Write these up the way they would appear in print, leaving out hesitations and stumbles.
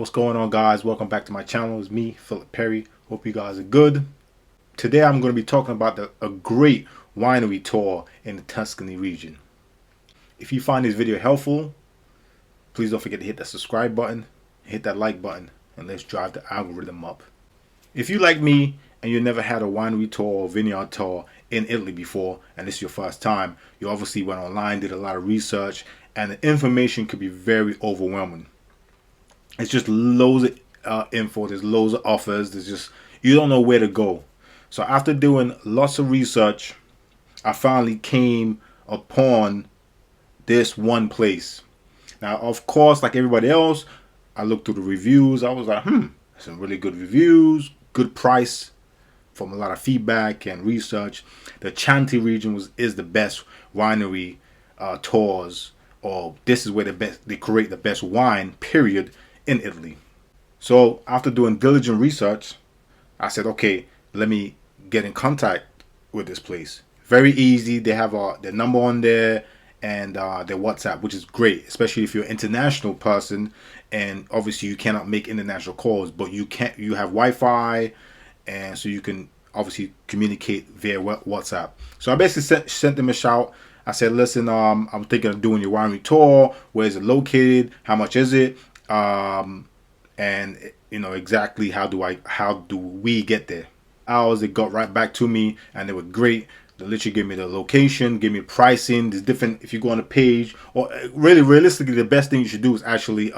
What's going on, guys? Welcome back to my channel. It's me, Philip Perry. Hope you guys are good. Today I'm going to be talking about a great winery tour in the Tuscany region. If you find this video helpful, please don't forget to hit that subscribe button, hit that like button, and let's drive the algorithm up. If you like me and you never had a winery tour or vineyard tour in Italy before, and this is your first time, you obviously went online, did a lot of research, and the information could be very overwhelming. It's just loads of info. There's loads of offers. There's just, you don't know where to go. So after doing lots of research, I finally came upon this one place. Now, of course, like everybody else, I looked through the reviews. I was like, some really good reviews, good price from a lot of feedback and research. The Chanti region is the best winery tours, or this is where they create the best wine, period, in Italy. So after doing diligent research, I said, okay, let me get in contact with this place. Very easy. They have their number on there and their WhatsApp, which is great, especially if you're an international person. And obviously you cannot make international calls, but you have Wi-Fi, and so you can obviously communicate via WhatsApp. So I basically sent them a shout. I said, listen, I'm thinking of doing your winery tour. Where is it located? How much is it? And exactly how do we get there? Hours, they got right back to me, and they were great. They literally gave me the location, gave me pricing. There's different, if you go on a page, or really realistically, the best thing you should do is actually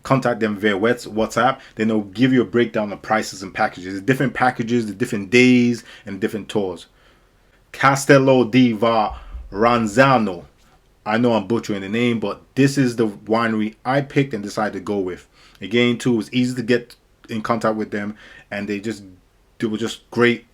contact them via WhatsApp. Then they'll give you a breakdown of prices and packages. There's different packages, the different days, and different tours. Castello di Verrazzano. I know I'm butchering the name, but this is the winery I picked and decided to go with. Again, too, it was easy to get in contact with them, and they were just great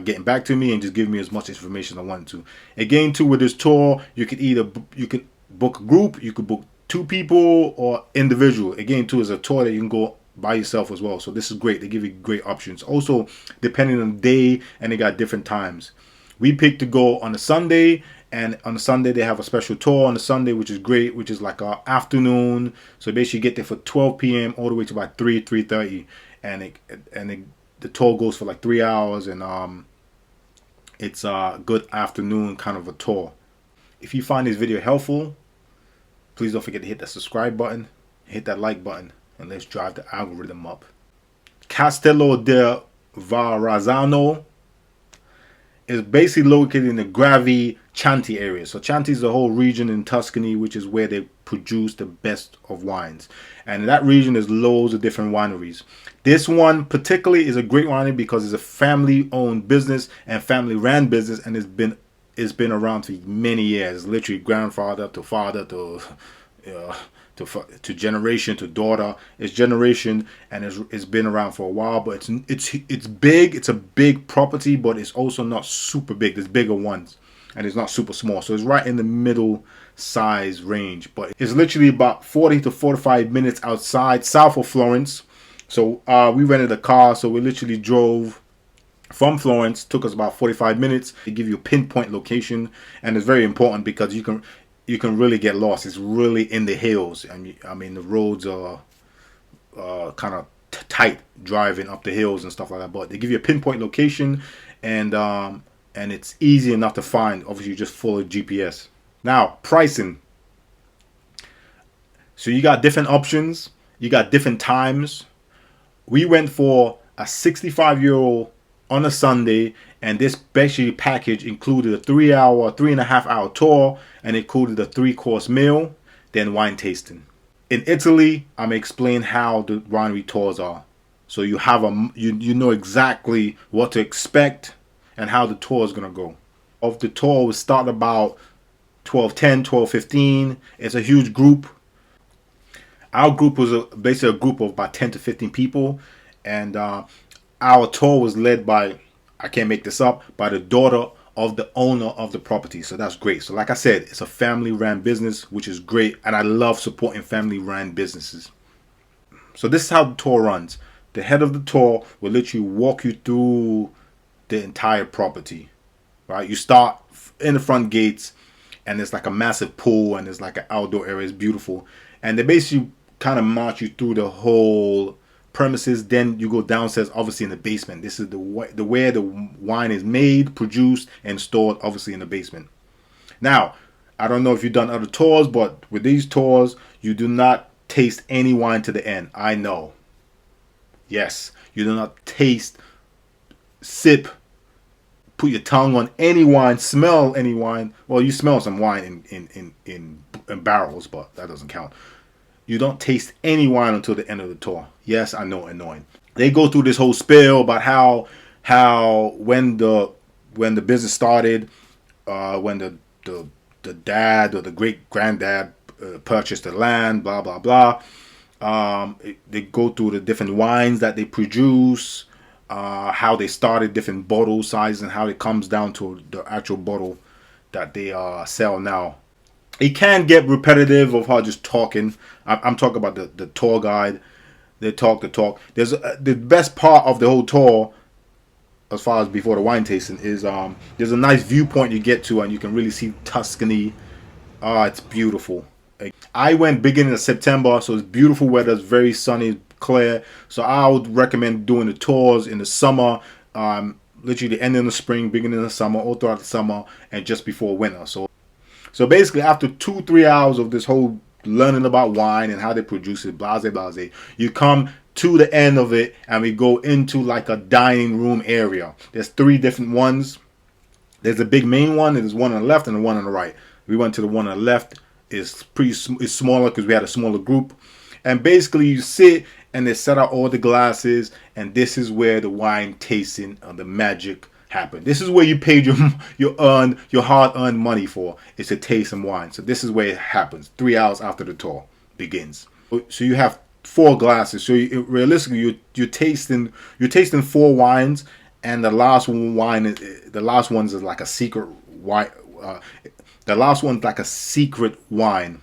getting back to me and just giving me as much information I wanted to. Again, too, with this tour, you could book a group, you could book 2 people, or individual. Again, too, is a tour that you can go by yourself as well. So this is great. They give you great options. Also, depending on the day, and they got different times. We picked to go on a Sunday, and on a Sunday they have a special tour on a Sunday, which is great, which is like our afternoon. So basically you get there for 12 p.m. all the way to about 3:30, and the tour goes for like 3 hours, and it's a good afternoon kind of a tour. If you find this video helpful, please don't forget to hit that subscribe button, hit that like button, and let's drive the algorithm up. Castello di Verrazzano is basically located in the Gravi Chianti area. So Chianti is the whole region in Tuscany, which is where they produce the best of wines. And in that region, there's loads of different wineries. This one particularly is a great winery because it's a family-owned business and family-ran business, and it's been around for many years. Literally grandfather to father to generation to daughter. It's generation, and it's been around for a while. But it's big. It's a big property, but it's also not super big. There's bigger ones, and it's not super small. So it's right in the middle size range. But it's literally about 40 to 45 minutes outside, south of Florence. So we rented a car. So we literally drove from Florence. Took us about 45 minutes. They give you a pinpoint location, and it's very important because you can really get lost. It's really in the hills, and I mean the roads are kind of tight driving up the hills and stuff like that. But they give you a pinpoint location, and it's easy enough to find. Obviously, you just follow GPS. Now, pricing. So you got different options. You got different times. We went for a 65-year-old on a Sunday, and this basically package included a 3.5 hour tour, and included a 3-course meal, then wine tasting. In Italy, I'm gonna explain how the winery tours are, so you have you know exactly what to expect and how the tour is gonna go. Of the tour will start about 12:10, 12:15. It's a huge group. Our group was basically a group of about 10 to 15 people, and our tour was led by, I can't make this up, by the daughter of the owner of the property. So that's great. So like I said, it's a family-ran business, which is great, and I love supporting family-ran businesses. So this is how the tour runs. The head of the tour will literally walk you through the entire property, right? You start in the front gates, and there's like a massive pool, and there's like an outdoor area. It's beautiful, and they basically kind of march you through the whole premises. Then you go downstairs, obviously in the basement. This is the where the wine is made, produced, and stored, obviously in the basement. Now, I don't know if you've done other tours, but with these tours, you do not taste any wine to the end. I know. Yes, you do not taste, sip, put your tongue on any wine, smell any wine. Well, you smell some wine in barrels, but that doesn't count. You don't taste any wine until the end of the tour. Yes, I know, annoying. They go through this whole spiel about how when the business started, when the dad or the great granddad purchased the land, blah blah blah. They go through the different wines that they produce, how they started, different bottle sizes, and how it comes down to the actual bottle that they sell now. It can get repetitive of her just talking. I'm talking about the tour guide. They talk the talk. There's the best part of the whole tour, as far as before the wine tasting, is there's a nice viewpoint you get to, and you can really see Tuscany. It's beautiful. I went beginning of September, so it's beautiful weather. It's very sunny, clear. So I would recommend doing the tours in the summer, literally the end of the spring, beginning of the summer, all throughout the summer, and just before winter. So basically, after 2-3 hours of this whole learning about wine and how they produce it, blase blase, you come to the end of it, and we go into like a dining room area. There's 3 different ones. There's a big main one, and there's one on the left and the one on the right. We went to the one on the left. It's smaller because we had a smaller group, and basically you sit and they set out all the glasses, and this is where the wine tasting and the magic happen. This is where you paid your hard-earned money for, is to taste some wine. So this is where it happens 3 hours after the tour begins. So you have 4 glasses. So realistically, you're tasting 4 wines, and the last one is like a secret wine. The last one's like a secret wine.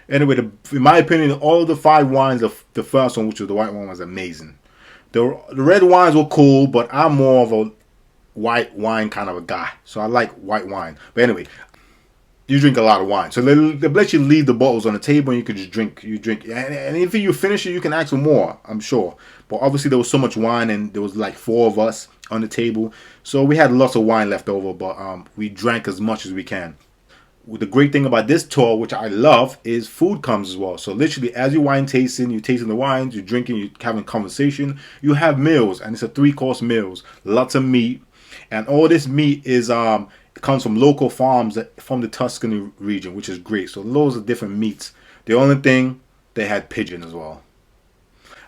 Anyway, in my opinion, all of the 5 wines, the first one, which was the white one, was amazing. The red wines were cool, but I'm more of a white wine kind of a guy. So I like white wine. But anyway, you drink a lot of wine. So they let you leave the bottles on the table, and you can just drink. You drink. And if you finish it, you can ask for more, I'm sure. But obviously there was so much wine, and there was like 4 of us on the table. So we had lots of wine left over, but we drank as much as we can. The great thing about this tour, which I love, is food comes as well. So literally, as you're wine tasting, you're tasting the wines, you're drinking, you're having conversation, you have meals, and it's a 3-course meals, lots of meat, and all this meat is comes from local farms from the Tuscany region, which is great. So loads of different meats. The only thing, they had pigeon as well.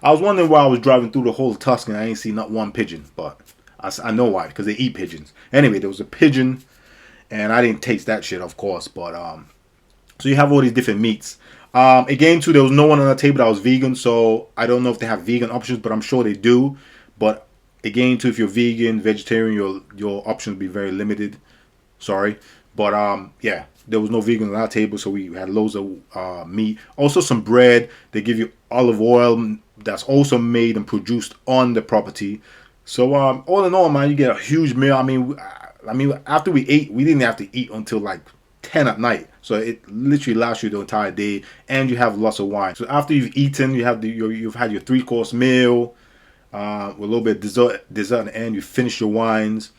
I was wondering why I was driving through the whole of Tuscany, I ain't seen not one pigeon, but I know why, because they eat pigeons. Anyway, there was a pigeon. And I didn't taste that shit, of course. But so you have all these different meats. Again, too, there was no one on the table that was vegan. So I don't know if they have vegan options, but I'm sure they do. But again, too, if you're vegan, vegetarian, your options will be very limited. Sorry. But yeah, there was no vegan on our table. So we had loads of meat. Also some bread. They give you olive oil that's also made and produced on the property. So all in all, man, you get a huge meal. I mean, after we ate, we didn't have to eat until like 10 at night. So it literally lasts you the entire day, and you have lots of wine. So after you've eaten, you've had your 3-course meal, with a little bit of dessert at the end. You finish your wines.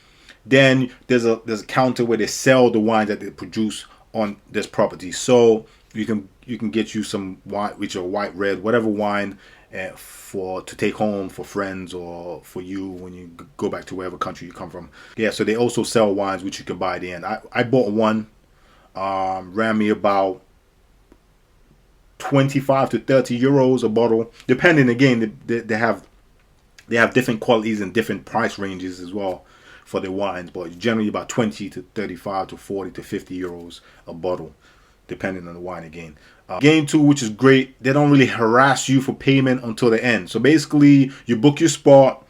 Then there's a counter where they sell the wines that they produce on this property. So you can get you some wine, which are white, red, whatever wine, to take home for friends or for you when you go back to wherever country you come from. Yeah, so they also sell wines which you can buy at the end. I bought one, ran me about 25 to 30 euros a bottle, depending. Again, they have different qualities and different price ranges as well for their wines, but generally about 20 to 35 to 40 to 50 euros a bottle, depending on the wine again. Game 2, which is great, they don't really harass you for payment until the end. So basically, you book your spot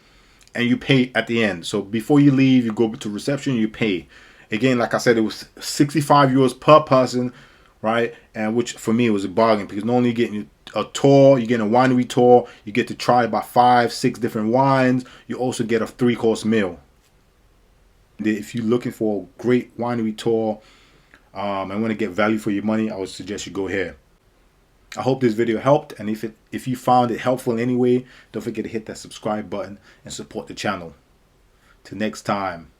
and you pay at the end. So before you leave, you go to reception, you pay. Again, like I said, it was 65 euros per person, right? And which for me was a bargain, because not only getting a tour, you get a winery tour, you get to try about 5-6 different wines, you also get a 3-course meal. If you're looking for a great winery tour and want to get value for your money, I would suggest you go here. I hope this video helped, and if you found it helpful in any way, don't forget to hit that subscribe button and support the channel. Till next time.